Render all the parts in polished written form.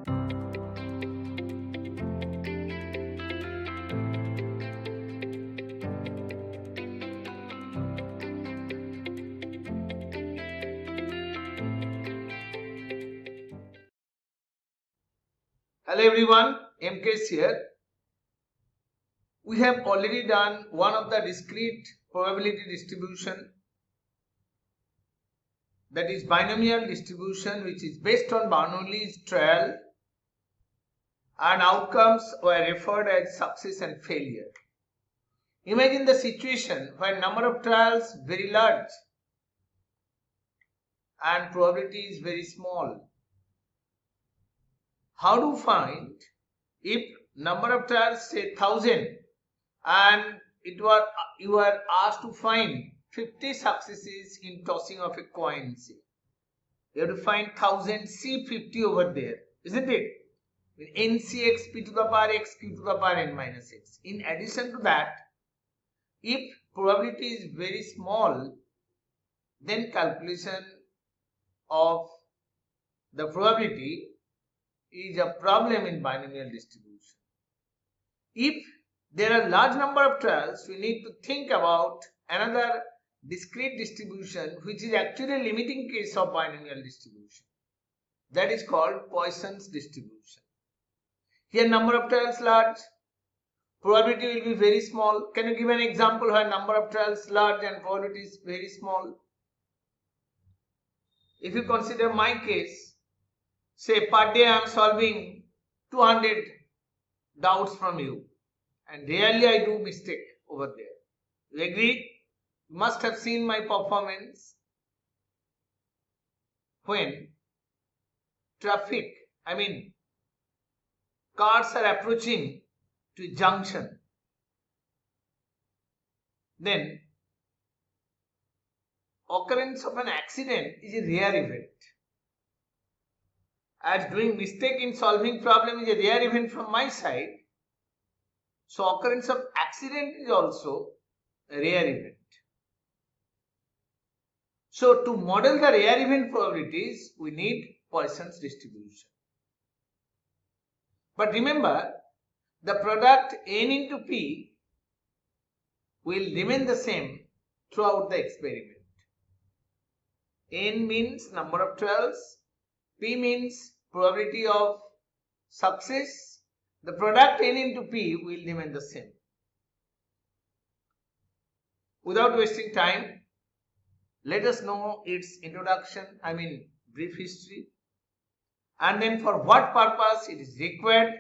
Hello everyone, MK's here. We have already done one of the discrete probability distribution, that is binomial distribution, which is based on Bernoulli's trial, and outcomes were referred as success and failure. Imagine the situation where number of trials very large and probability is very small. How to find if number of trials say 1000 and you are asked to find 50 successes in tossing of a coin? You have to find 1000 C50 over there, isn't it? With NCX p to the power x q to the power n minus x. In addition to that, if probability is very small, then calculation of the probability is a problem in binomial distribution. If there are large number of trials, we need to think about another discrete distribution, which is actually a limiting case of binomial distribution. That is called Poisson's distribution. Here number of trials large, probability will be very small. Can you give an example where number of trials large and probability is very small? If you consider my case, say per day I am solving 200 doubts from you, and rarely I do mistake over there. You agree? You must have seen my performance when cars are approaching to a junction. Then occurrence of an accident is a rare event. As doing mistake in solving problem is a rare event from my side, so occurrence of accident is also a rare event. So to model the rare event probabilities, we need Poisson's distribution. But remember, the product n into p will remain the same throughout the experiment. N means number of trials, p means probability of success. The product n into p will remain the same. Without wasting time, let us know its introduction, brief history, and then for what purpose it is required.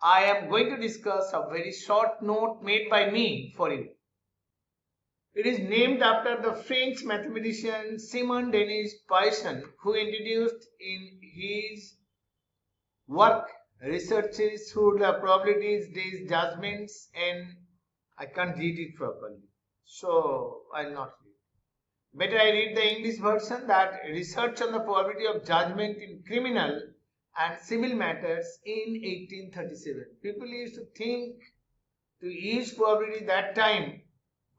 I am going to discuss a very short note made by me for you. It is named after the French mathematician Siméon Denis Poisson, who introduced in his work researches through the probabilities, days, judgments, and I can't read it properly, so I'll not read. Better I read the English version, that research on the probability of judgment in criminal and civil matters in 1837. People used to think to use probability that time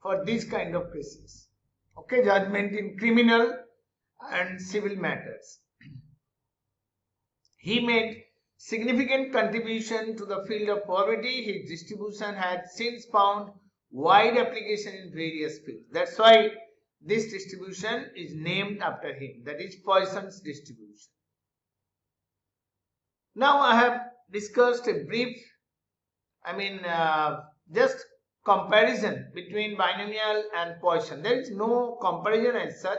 for these kind of cases. Okay, judgment in criminal and civil matters. He made significant contribution to the field of probability. His distribution had since found wide application in various fields. That's why this distribution is named after him. That is Poisson's distribution. Now I have discussed a brief, just comparison between binomial and Poisson. There is no comparison as such.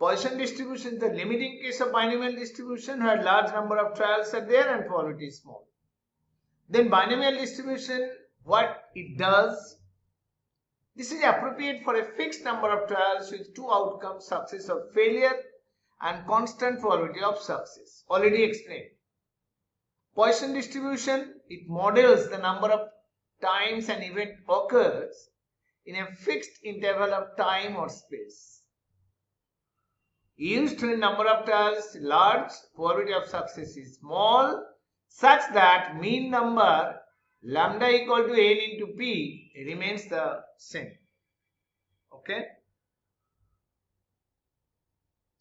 Poisson distribution is the limiting case of binomial distribution, where large number of trials are there and probability is small. Then binomial distribution, what it does, this is appropriate for a fixed number of trials with two outcomes, success or failure, and constant probability of success. Already explained. Poisson distribution, it models the number of times an event occurs in a fixed interval of time or space. Used when number of trials large, probability of success is small, such that mean number lambda equal to n into p remains the same. Okay.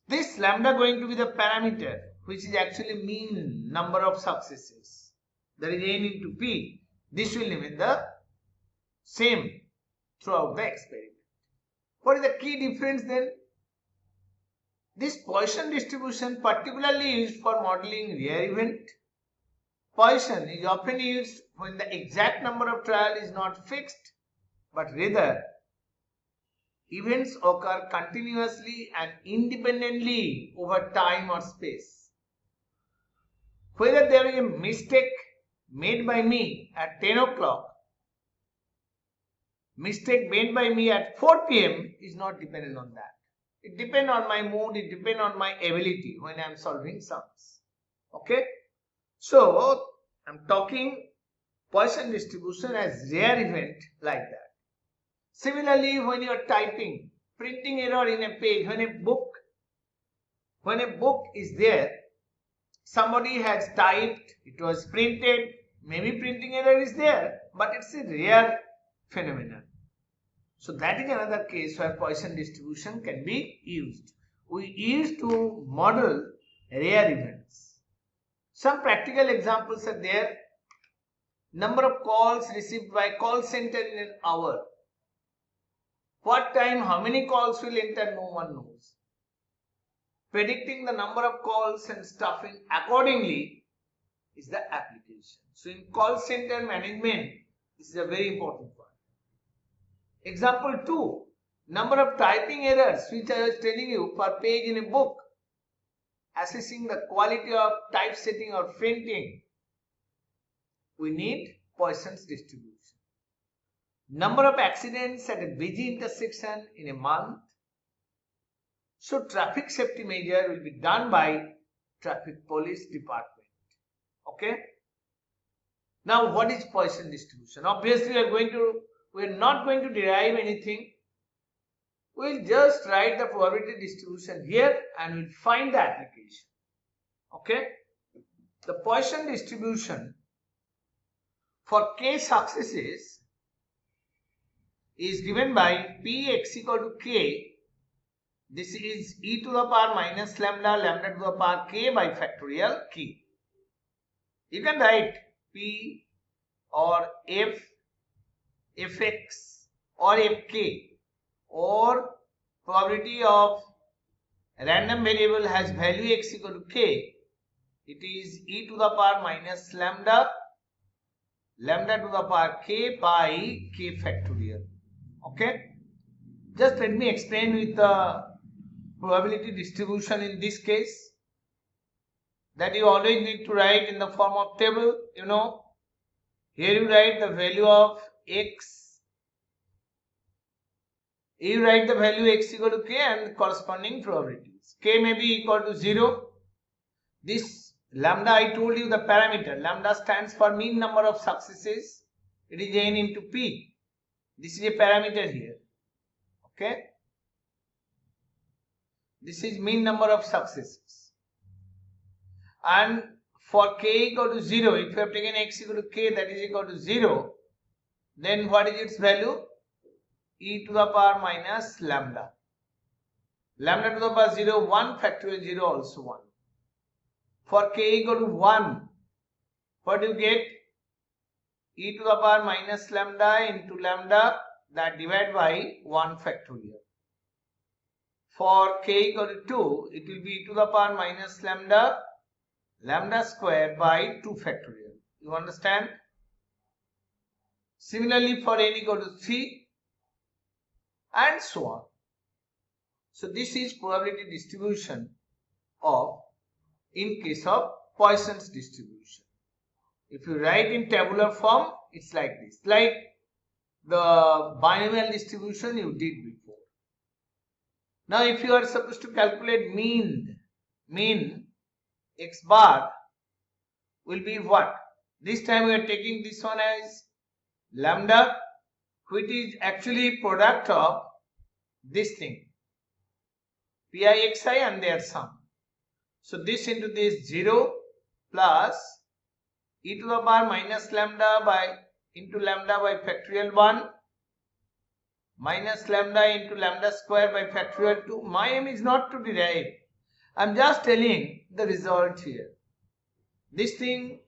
This lambda going to be the parameter which is actually mean number of successes, that is n into p, this will remain the same throughout the experiment. What is the key difference then? This Poisson distribution particularly used for modeling rare event. Poisson is often used when the exact number of trials is not fixed, but rather events occur continuously and independently over time or space. Whether there is a mistake made by me at 10 o'clock, mistake made by me at 4 p.m. is not dependent on that. It depends on my mood, it depends on my ability when I am solving sums. Okay? So, I am talking Poisson distribution as rare event like that. Similarly, when you are typing, printing error in a page, when a book is there, somebody has typed, it was printed, maybe printing error is there, but it's a rare phenomenon. So that is another case where Poisson distribution can be used. We use to model rare events. Some practical examples are there. Number of calls received by call center in an hour. What time, how many calls will enter, no one knows. Predicting the number of calls and staffing accordingly is the application. So in call center management, this is a very important one. Example 2, number of typing errors which I was telling you per page in a book. Assessing the quality of typesetting or printing, we need Poisson's distribution. Number of accidents at a busy intersection in a month. So traffic safety measure will be done by traffic police department. Okay. Now what is Poisson distribution? Obviously we are not going to derive anything. We will just write the probability distribution here and we will find the application. Okay. The Poisson distribution for k successes is given by p x equal to k. This is e to the power minus lambda, lambda to the power k by factorial k. You can write p or f, fx or fk, or probability of random variable has value x equal to k. It is e to the power minus lambda, lambda to the power k by k factorial. Okay. Just let me explain with the probability distribution in this case, that you always need to write in the form of table. You know, here you write the value of x, you write the value x equal to k and the corresponding probabilities. K may be equal to 0. This lambda, I told you the parameter, lambda stands for mean number of successes. It is n into p. This is a parameter here. Okay. This is mean number of successes. And for k equal to 0, if you have taken x equal to k, that is equal to 0, then what is its value? E to the power minus lambda. Lambda to the power 0, 1, factorial 0 also 1. For k equal to 1, what do you get? E to the power minus lambda into lambda, that divided by 1 factorial. For k equal to 2, it will be e to the power minus lambda, lambda square by 2 factorial. You understand? Similarly for n equal to 3 and so on. So this is probability distribution of in case of Poisson's distribution. If you write in tabular form, it's like this, like the binomial distribution you did before. Now if you are supposed to calculate mean x bar will be what? This time we are taking this one as lambda, which is actually product of this thing, pi xi and their sum. So this into this 0 plus e to the power minus lambda by into lambda by factorial 1 minus lambda into lambda square by factorial 2. My aim is not to derive. I'm just telling the result here. This mean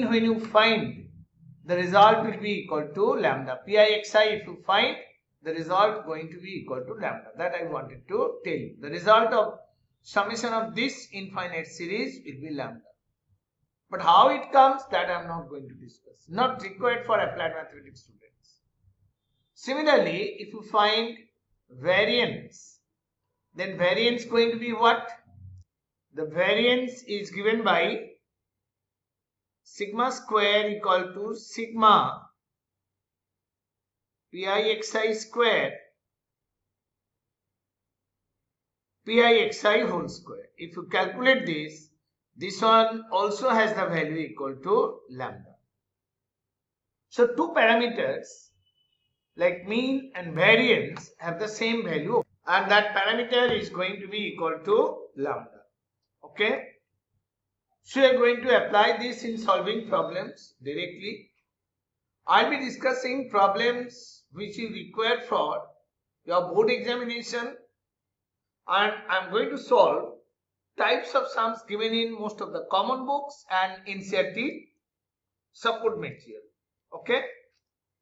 when you find, the result will be equal to lambda. Pixi, if you find, the result going to be equal to lambda. That I wanted to tell you. The result of summation of this infinite series will be lambda. But how it comes, that I am not going to discuss. Not required for applied mathematics students. Similarly, if you find variance, then variance going to be what? The variance is given by sigma square equal to sigma Pixi square Pixi whole square. If you calculate this one also has the value equal to lambda. So two parameters like mean and variance have the same value, and that parameter is going to be equal to lambda. Okay. So we are going to apply this in solving problems directly. I'll be discussing problems which is required for your board examination, and I'm going to solve types of sums given in most of the common books and NCERT support material. Okay,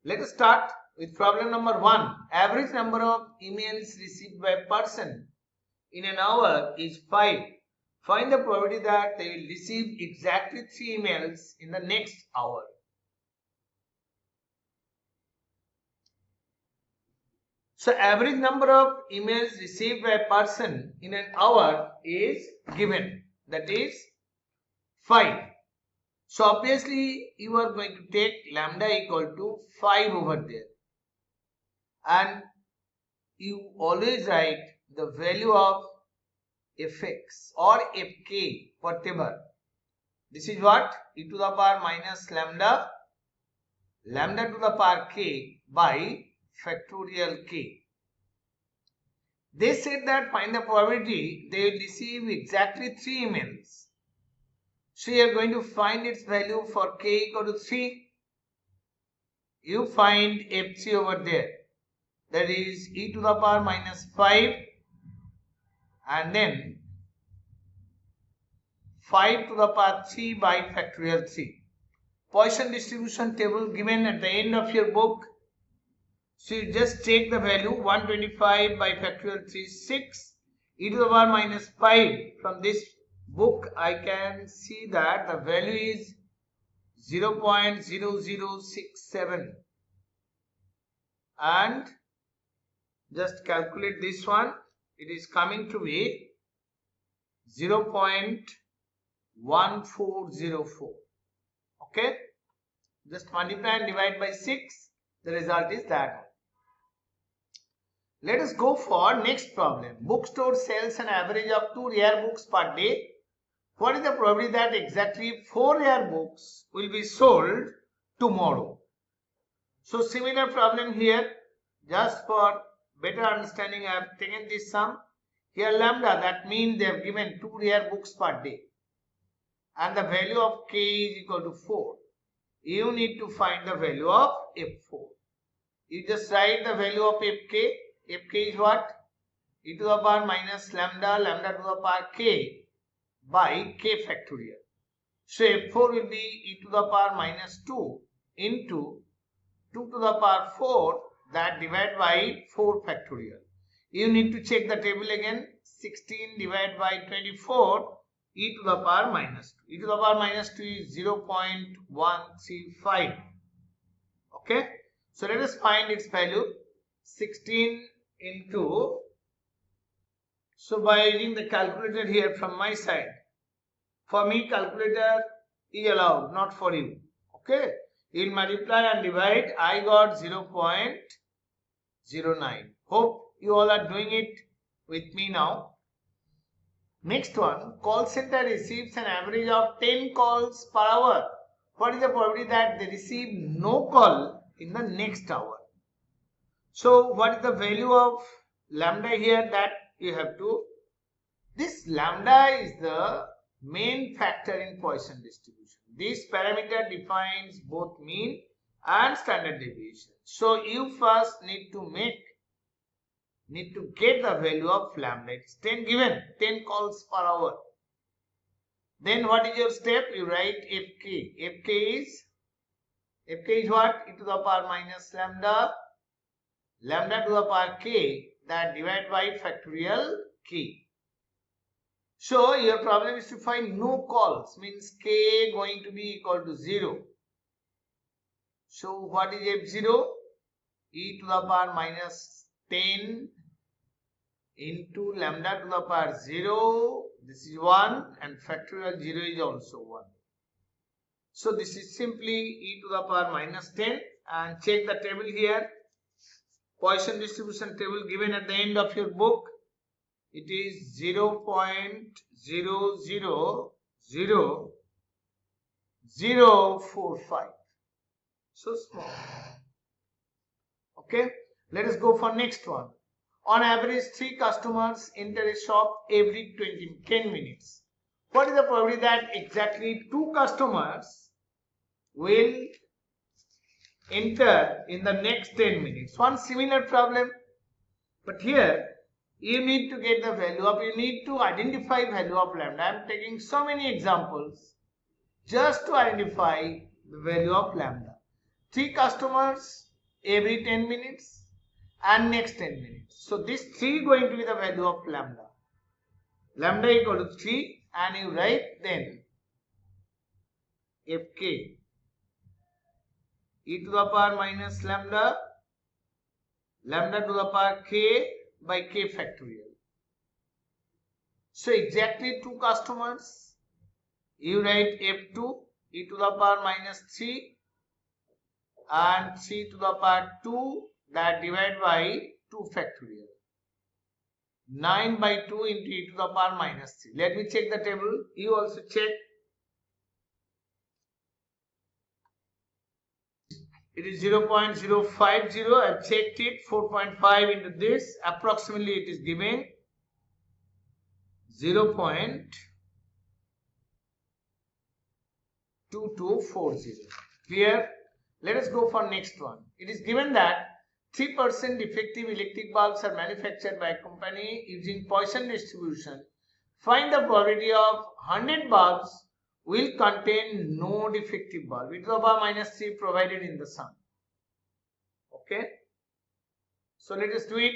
let us start with problem number 1. Average number of emails received by a person in an hour is 5. Find the probability that they will receive exactly 3 emails in the next hour. So average number of emails received by a person in an hour is given, that is 5. So obviously you are going to take lambda equal to 5 over there, and you always write the value of fx or fk, whatever. This is what? E to the power minus lambda to the power k by factorial k. They said that find the probability they will receive exactly 3 emails. So you are going to find its value for k equal to 3. You find f3 over there, that is e to the power minus 5 and then 5 to the power 3 by factorial 3. Poisson distribution table given at the end of your book. So you just take the value 125 by factorial 3 is 6. E to the power minus 5, from this book I can see that the value is 0.0067, and just calculate this one, it is coming to be 0.1404. Okay, just multiply and divide by 6, the result is that. Let us go for next problem. Bookstore sells an average of 2 rare books per day. What is the probability that exactly 4 rare books will be sold tomorrow? So similar problem here, just for better understanding I have taken this sum. Here lambda, that means they have given 2 rare books per day, and the value of k is equal to 4. You need to find the value of f4. You just write the value of fk. Fk is what? E to the power minus lambda to the power k by k factorial. So f4 will be e to the power minus 2 into 2 to the power 4, that divided by 4 factorial. You need to check the table again. 16 divided by 24, e to the power minus 2. E to the power minus 2 is 0.135. Okay. So let us find its value. 16 into, so by using the calculator here from my side, for me calculator is allowed, not for you. Okay, you will multiply and divide. I got 0.09. Hope you all are doing it with me now. Next one, call center receives an average of 10 calls per hour. What is the probability that they receive no call in the next hour? So what is the value of lambda here, that you have to, this lambda is the main factor in Poisson distribution. This parameter defines both mean and standard deviation. So you first need to make need to get the value of lambda. It's 10 given, 10 calls per hour. Then what is your step? You write fk. Fk is what? E to the power minus lambda. Lambda to the power k, that divided by factorial k. So your problem is to find no calls, means k going to be equal to 0. So what is f0? E to the power minus 10 into lambda to the power 0. This is 1 and factorial 0 is also 1. So this is simply e to the power minus 10, and check the table here. Poisson distribution table given at the end of your book. It is 0.000045. So small. Okay. Let us go for next one. On average, 3 customers enter a shop every 10 minutes. What is the probability that exactly 2 customers will enter in the next 10 minutes? One similar problem, but here you need to get the value of, you need to identify value of lambda. I am taking so many examples just to identify the value of lambda. 3 customers every 10 minutes and next 10 minutes. So this 3 going to be the value of lambda. Lambda equal to 3, and you write then fk e to the power minus lambda, lambda to the power k by k factorial. So exactly 2 customers, you write f2 e to the power minus 3 and 3 to the power 2, that divided by 2 factorial. 9 by 2 into e to the power minus 3. Let me check the table. You also check. It is 0.050. I have checked it. 4.5 into this. Approximately it is given 0.2240. Clear? Let us go for next one. It is given that 3% defective electric bulbs are manufactured by a company using Poisson distribution. Find the probability of 100 bulbs will contain no defective bulb. E to the power minus 3 provided in the sum. Okay. So let us do it.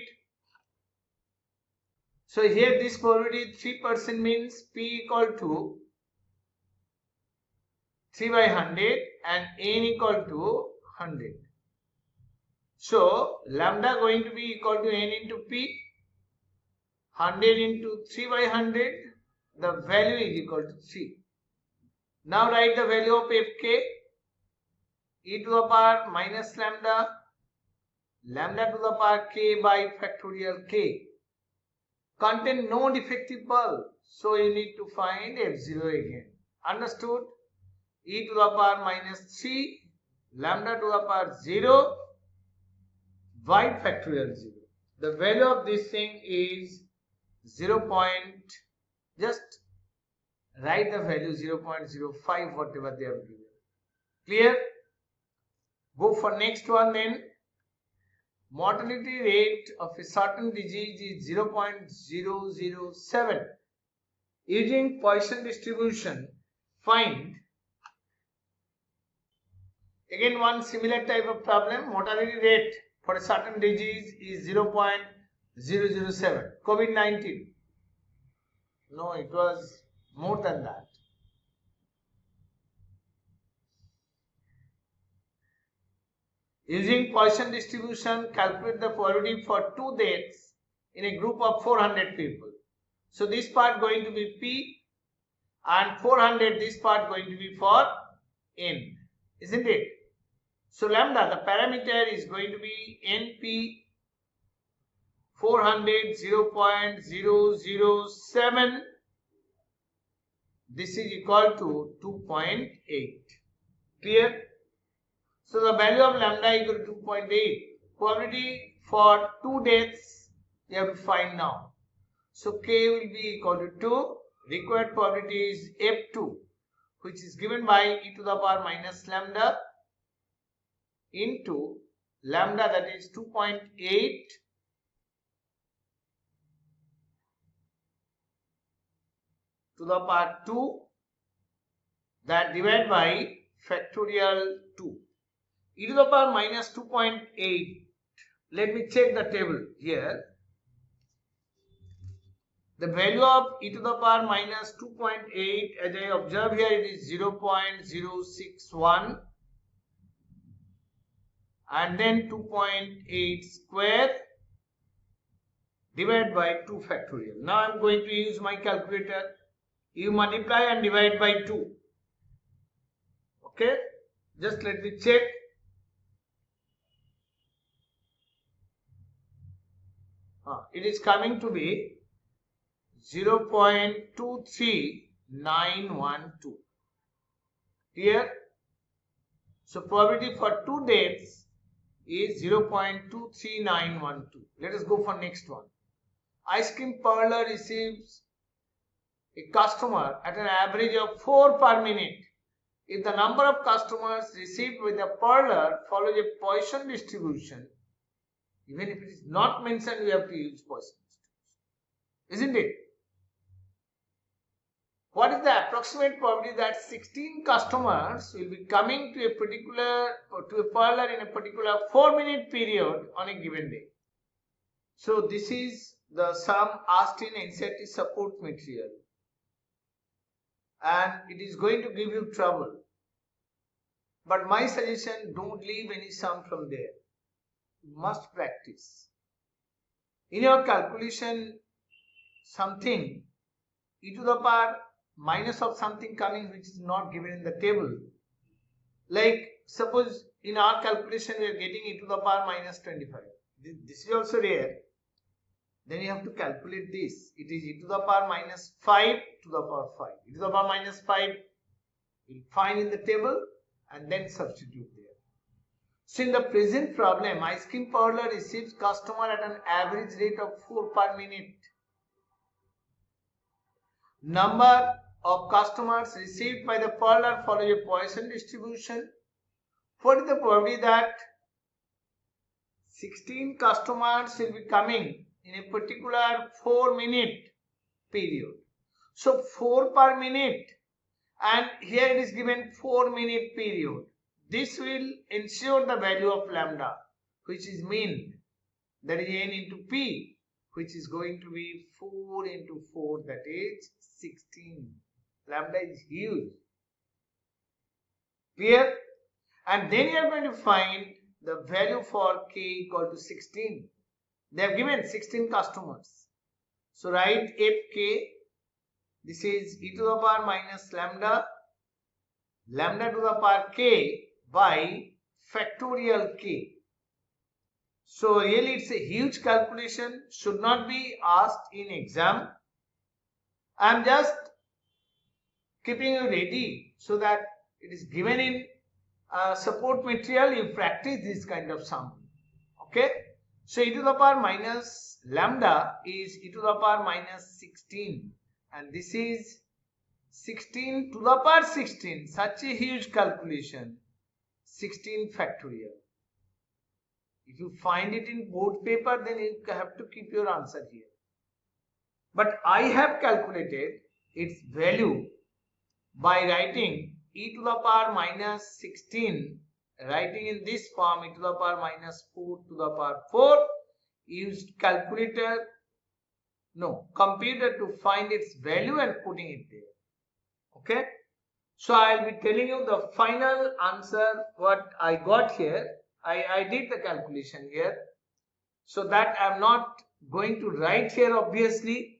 So here this probability 3% means P equal to 3 by 100 and N equal to 100. So lambda going to be equal to N into P. 100 into 3 by 100, the value is equal to 3. Now write the value of fk, e to the power minus lambda, lambda to the power k by factorial k. Contain no defective bulb, so you need to find f0 again. Understood? E to the power minus 3, lambda to the power 0 by factorial 0. The value of this thing is 0. Just write the value 0.05, whatever they have given. Clear? Go for next one then. Mortality rate of a certain disease is 0.007. Using Poisson distribution, find. Again one similar type of problem. Mortality rate for a certain disease is 0.007. COVID-19. No, it was more than that. Using Poisson distribution, calculate the probability for 2 deaths in a group of 400 people. So this part going to be P, and 400, this part going to be for N, isn't it? So lambda, the parameter is going to be NP 400 0.007. This is equal to 2.8. Clear? So the value of lambda equal to 2.8. Probability for 2 deaths you have to find now. So k will be equal to 2. Required probability is f2, which is given by e to the power minus lambda into lambda, that is 2.8 to the power 2, that divided by factorial 2. E to the power minus 2.8. Let me check the table here. The value of e to the power minus 2.8, as I observe here, it is 0.061 and then 2.8 square divided by 2 factorial. Now I am going to use my calculator. You multiply and divide by 2. Okay, just let me check. It is coming to be 0.23912. Here, so probability for 2 dates is 0.23912. Let us go for next one. Ice cream parlor receives a customer at an average of 4 per minute. If the number of customers received with the parlor follows a Poisson distribution, even if it is not mentioned, we have to use Poisson distribution, isn't it? What is the approximate probability that 16 customers will be coming to a parlor in a particular 4-minute period on a given day? So this is the sum asked in NCERT support material, and it is going to give you trouble. But my suggestion, don't leave any sum from there. You must practice. In your calculation, something e to the power minus of something coming which is not given in the table. Like suppose in our calculation we are getting e to the power minus 25. This is also rare. Then you have to calculate this. It is e to the power minus 5 to the power 5. E to the power minus 5 we'll find in the table and then substitute there. So in the present problem, ice cream parlor receives customer at an average rate of 4 per minute. Number of customers received by the parlor follows a Poisson distribution. What is the probability that 16 customers will be coming in a particular 4-minute period? So 4 per minute, and here it is given 4-minute period. This will ensure the value of lambda, which is mean, that is n into p, which is going to be 4 into 4, that is 16. Lambda is huge. Clear? And then you are going to find the value for k equal to 16. They have given 16 customers. So write fk. This is e to the power minus lambda to the power k by factorial k. So really it's a huge calculation, should not be asked in exam. I am just keeping you ready so that it is given in support material. You practice this kind of sum. Okay. So e to the power minus lambda is e to the power minus 16, and this is 16 to the power 16. Such a huge calculation. 16 factorial. If you find it in board paper, then you have to keep your answer here. But I have calculated its value by writing e to the power minus 16, writing in this form e to the power minus 4 to the power 4, used computer to find its value and putting it there. Okay. So I will be telling you the final answer what I got here. I did the calculation here. So that I am not going to write here obviously.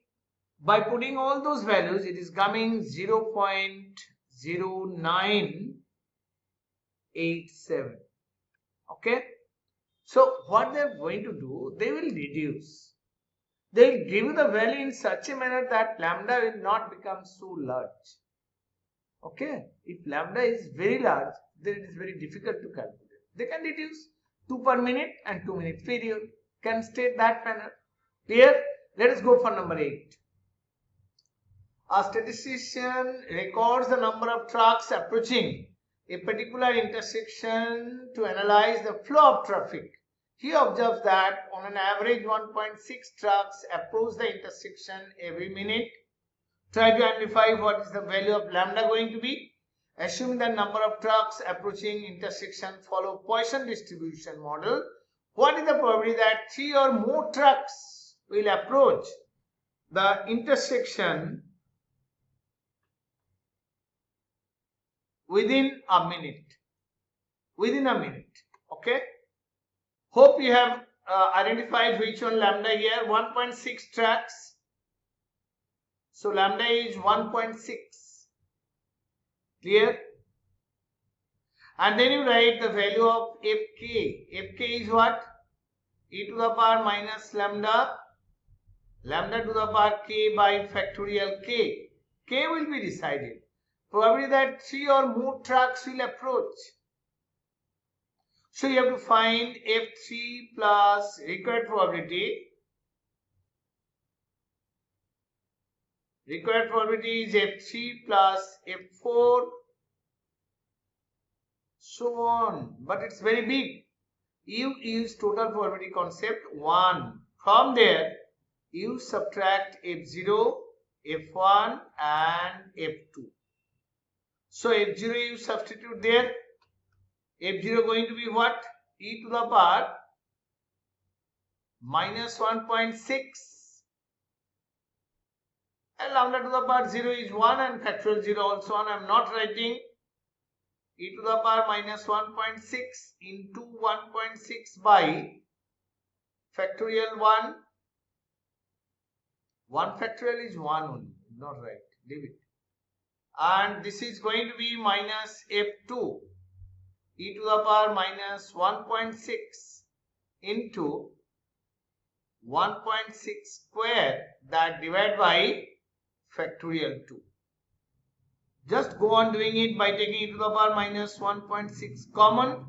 By putting all those values, it is coming 0.0987. Okay. So what they are going to do, they will reduce. They will give you the value in such a manner that lambda will not become so large. Okay. If lambda is very large, then it is very difficult to calculate. They can reduce 2 per minute and 2-minute period. Can state that manner. Clear? Let us go for number 8. A statistician records the number of trucks approaching a particular intersection to analyze the flow of traffic. He observes that on an average 1.6 trucks approach the intersection every minute. Try to identify what is the value of lambda going to be. Assuming the number of trucks approaching intersection follow Poisson distribution model, what is the probability that 3 or more trucks will approach the intersection within a minute? Within a minute. Okay. Hope you have identified which one lambda here. 1.6 trucks. So lambda is 1.6. Clear? And then you write the value of fk. Fk is what? E to the power minus lambda. Lambda to the power k by factorial k. K will be decided. Probability that 3 or more trucks will approach. So you have to find f3 plus required probability. Required probability is f3 plus f4, so on. But it's very big. You use total probability concept 1. From there, you subtract f0, f1 and f2. So f0 you substitute there. F0 going to be what? E to the power minus 1.6. And lambda to the power 0 is 1 and factorial 0 also 1. I am not writing. E to the power minus 1.6 into 1.6 by factorial 1. 1 factorial is 1 only. Not right. Leave it. And this is going to be minus f2. E to the power minus 1.6 into 1.6 square, that divided by factorial 2. Just go on doing it by taking e to the power minus 1.6 common.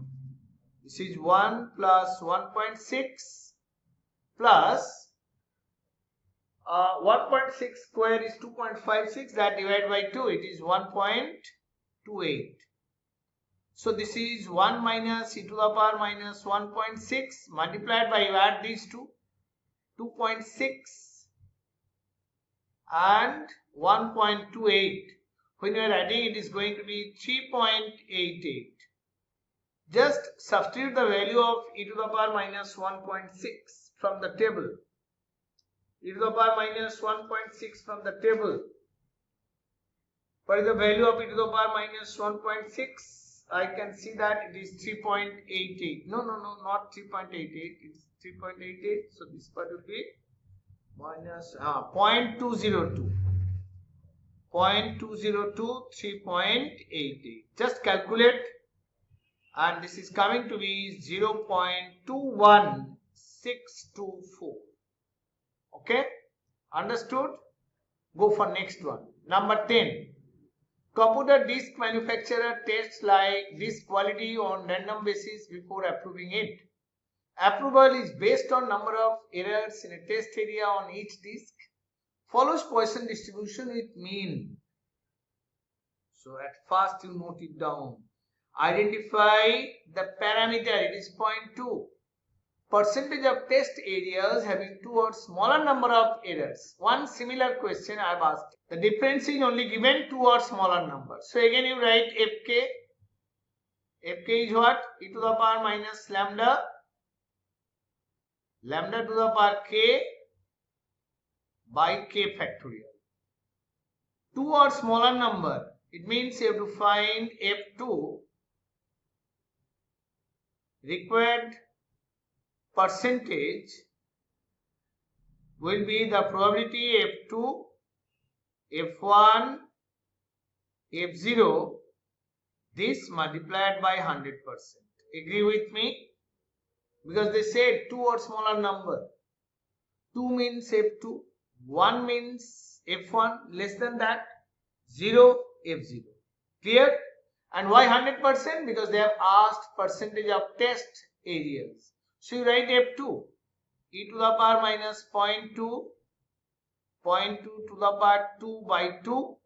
This is 1 plus 1.6 plus 1.6 square is 2.56, that divided by 2, it is 1.28. So this is 1 minus e to the power minus 1.6 multiplied by, you add these two, 2.6 and 1.28. When you are adding, it is going to be 3.88. Just substitute the value of e to the power minus 1.6 from the table. E to the power minus 1.6 from the table. What is the value of e to the power minus 1.6? I can see that it is 3.88. No, not 3.88. It's 3.88. So this part will be minus 0.202. 0.202, 3.88. Just calculate, and this is coming to be 0.21624. Okay, understood? Go for next one. Number 10. Computer disk manufacturer tests like disk quality on random basis before approving it. Approval is based on number of errors in a test area on each disk. Follows Poisson distribution with mean. So at first you note it down. Identify the parameter, it is 0.2. Percentage of test areas having 2 or smaller number of errors. One similar question I have asked. The difference is only given 2 or smaller number. So again you write fk. Fk is what? E to the power minus lambda. Lambda to the power k by k factorial. 2 or smaller number. It means you have to find f2. Required percentage will be the probability f2, f1, f0, this multiplied by 100%. Agree with me? Because they said 2 or smaller number. 2 means f2, 1 means f1, less than that, 0, f0. Clear? And why 100%? Because they have asked percentage of test areas. So you write f2, e to the power minus 0.2, 0.2 to the power 2 by 2,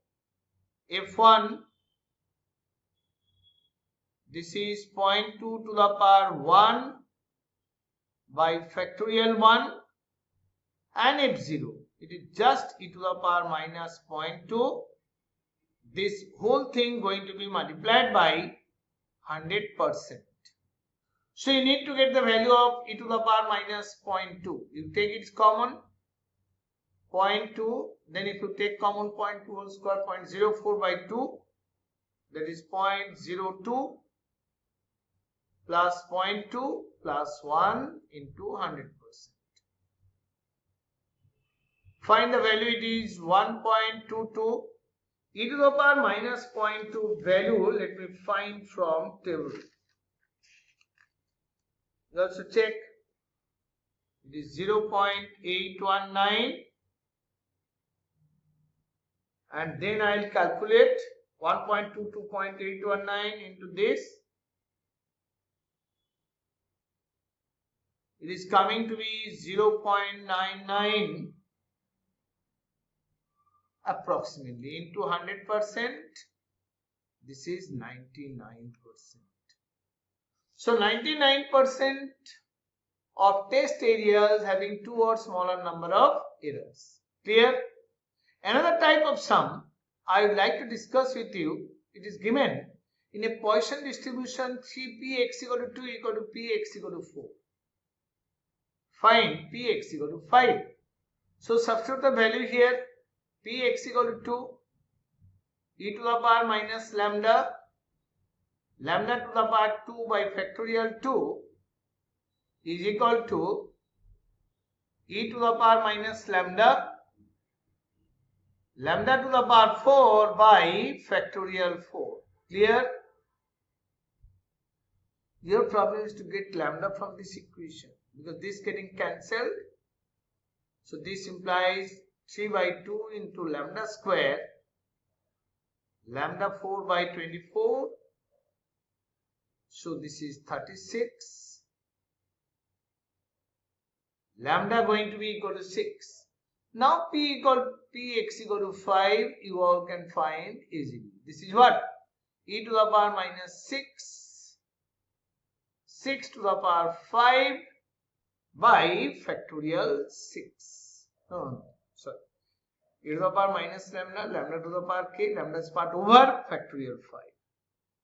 f1, this is 0.2 to the power 1 by factorial 1, and f0. it is just e to the power minus 0.2. This whole thing going to be multiplied by 100%. So you need to get the value of e to the power minus 0.2. You take its common 0.2, then if you take common 0.2 whole square, 0.04 by 2, that is 0.02 plus 0.2 plus 1 into 100%. Find the value, it is 1.22. E to the power minus 0.2 value, let me find from table. You also check, it is 0.819, and then I will calculate 1.22.819 into this. It is coming to be 0.99 approximately into 100%. This is 99%. So 99% of test areas having 2 or smaller number of errors. Clear? Another type of sum I would like to discuss with you. It is given in a Poisson distribution 3px equal to 2 equal to px equal to 4. Find px equal to 5. So substitute the value here. Px equal to 2, e to the power minus lambda, lambda to the power 2 by factorial 2 is equal to e to the power minus lambda, lambda to the power 4 by factorial 4. Clear? Your problem is to get lambda from this equation because this getting cancelled. So this implies 3 by 2 into lambda square, lambda 4 by 24. So this is 36. Lambda going to be equal to 6. Now px equal to 5 you all can find easily. This is what? E to the power minus 6, 6 to the power 5 by factorial 6. No, sorry. E to the power minus lambda, lambda to the power k, lambda is part over factorial 5.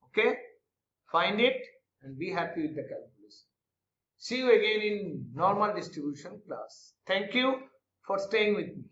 Okay? Find it and be happy with the calculation. See you again in normal distribution class. Thank you for staying with me.